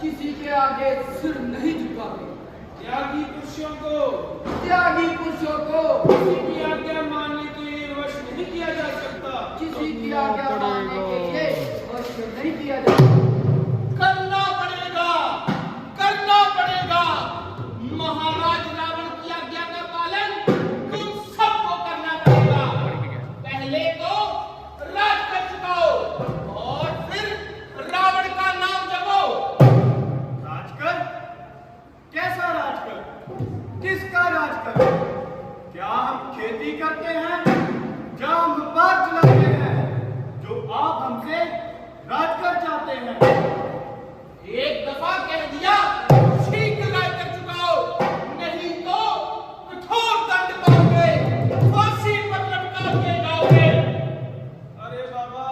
किसी के आगे सिर नहीं झुकाते। त्यागी पुरुषों को किसी की आज्ञा मानने के लिए वश नहीं किया जा सकता। किसी की आज्ञा मानने के लिए वश नहीं किया जा सकता। करना पड़ेगा। महाराज रावण की आज्ञा का पालन तुम सबको करना पड़ेगा। पहले तो राज कर चुकाओ और फिर रावण का नाम जपो। राजकर? कैसा राजकर? किसका राजकर? क्या हम खेती करते हैं? क्या हम व्यापार चलाते हैं जो आप हमसे राजकर चाहते हैं? एक दफा कह दिया, शीघ्र राज कर चुकाओ, नहीं तो कठोर दंड पाओगे, फांसी पर लटका दिए जाओगे। अरे बाबा,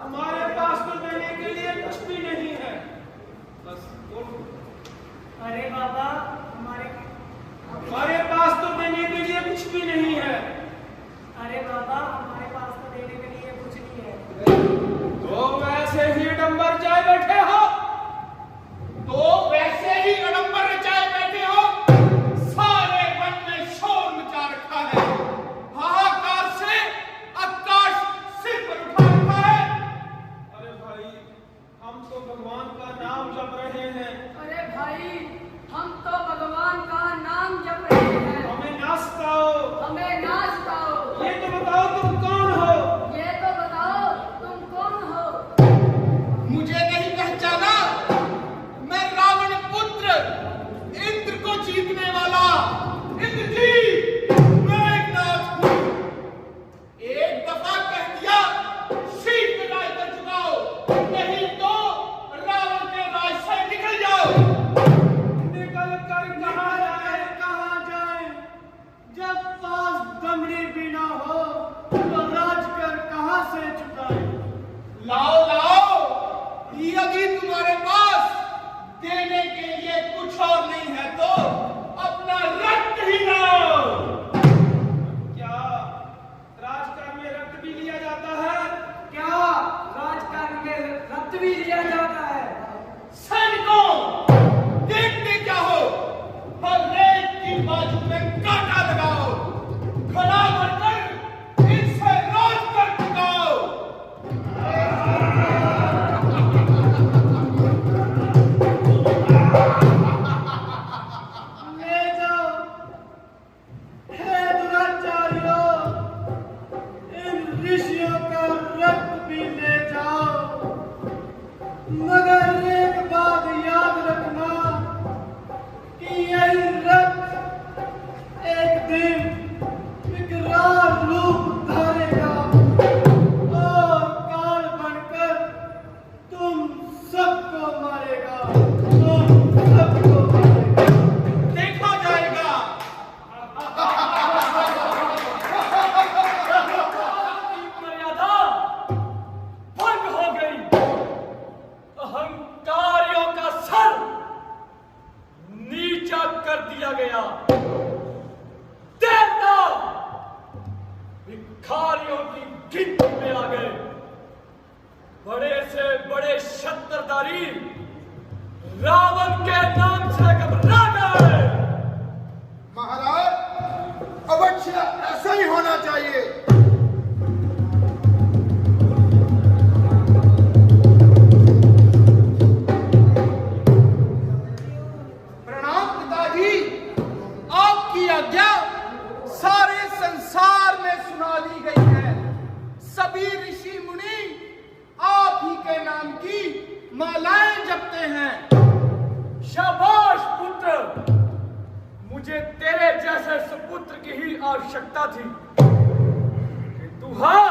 हमारे पास तो देने के लिए कुछ भी नहीं है। बस अरे बाबा, हमारे पास तो देने के लिए कुछ भी नहीं है। अरे बाबा, हमारे पास तो देने के लिए कुछ नहीं है। तो वैसे ही डंबर जाए बैठे हो। सारे वन में शोर मचा रखा है, हाहाकार से आकाश सिर पर उठा रखा है। अरे भाई, हम तो भगवान का नाम जप रहे हैं। अरे भाई, हम तो भगवान का नाम जप रहे हैं। हमें नाचताओ। ये तो बताओ तुम कौन हो? मुझे नहीं पहचाना? मैं रावण पुत्र, इंद्र को जीतने वाला इंद्रजीत मेघनाथ हूं। एक दफा कह दिया, शीघ्र राज कर चुकाओ, नहीं तो रावण के राज से निकल जाओ। निकल कर कहाँ जाए? जब पास दमड़ी भी ना हो तो राजकर कहाँ से चुकाए? लाओ यदि तुम्हारे पास देने के लिए कुछ और नहीं है तो अपना रक्त ही लाओ। क्या राजकाज में रक्त भी लिया जाता है? क्या राजकाज में रक्त भी लिया जाता है? सैनिकों, देखते क्या हो? हर एक की बाजू में कांटा लगाओ, खड़ा बनकर इनसे राज कर चुकाओ। ले जाओ, हे दुराचार्यों, इन ऋषियों का रक्त भी ले जाओ। मगर एक बात याद रखना कि यही रक्त एक दिन विकराल रूप धारेगा और काल बनकर तुम सबको मारेगा। देखा जाएगा। मर्यादा भंग हो गई। अहंकारियों का सर नीचा कर दिया गया। देवता भिखारियों की गिनती में आ गए। बड़े से बड़े शस्त्रधारी रावण के नाम से घबरा गए। महाराज, अवश्य ऐसा ही होना चाहिए। प्रणाम पिताजी, आपकी आज्ञा सारे संसार में सुना दी गई है। सभी ऋषि मुनि आप ही के नाम की मालाएं जपते हैं। शाबाश पुत्र, मुझे तेरे जैसे सुपुत्र की ही आवश्यकता थी। किंतु हाँ,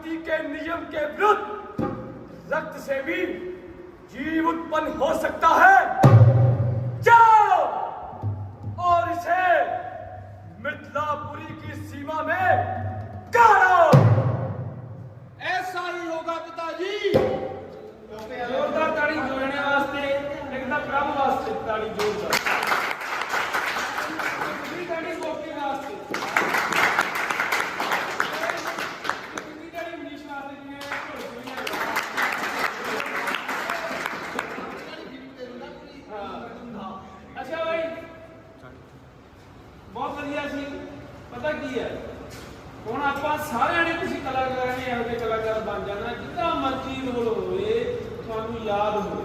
प्रकृति के नियम के विरुद्ध रक्त से भी जीव उत्पन्न हो सकता है। जाओ और इसे मिथिलापुरी की सीमा में गाड़ो। ऐसा ही होगा पिताजी। जोरदार ताड़ी जोड़ने वास्ते एकदम प्रभु वास्ते ताड़ी जोरदार ताड़ी गोपी वास्ते ताड़ी मनीष वास्ते अच्छा भाई बहुत बढ़िया सी पता की है ਹੁਣ ਆਪਾਂ ਸਾਰਿਆਂ ਨੇ ਤੁਸੀਂ ਕਲਾਕਾਰਾਂ ਨੇ ਇਹੋ ਜਿਹੇ ਕਲਾਕਾਰ ਬਣ ਜਾਣਾ ਜਿੱਦਾਂ ਮਰਜ਼ੀ ਰੋਲ ਹੋਵੇ ਤੁਹਾਨੂੰ ਯਾਦ ਹੋਵੇ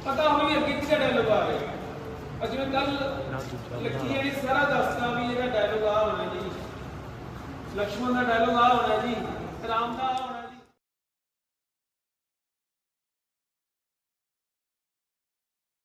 ਪਤਾ ਹੋਵੇ ਅੱਗੇ ਕਿਹੜਾ ਡਾਇਲੋਗ ਆ ਰਿਹਾ। ਜਿਵੇਂ ਕੱਲ ਲੱਕੀ ਨੇ ਸਾਰਾ ਦੱਸਤਾ ਵੀ ਇਹਦਾ ਡਾਇਲੋਗ ਆ ਹੋਣਾ ਜੀ, ਲక్ష్మణ ਦਾ ਡਾਇਲੋਗ ਆ ਹੋਣਾ ਜੀ, ਰਾਮ ਦਾ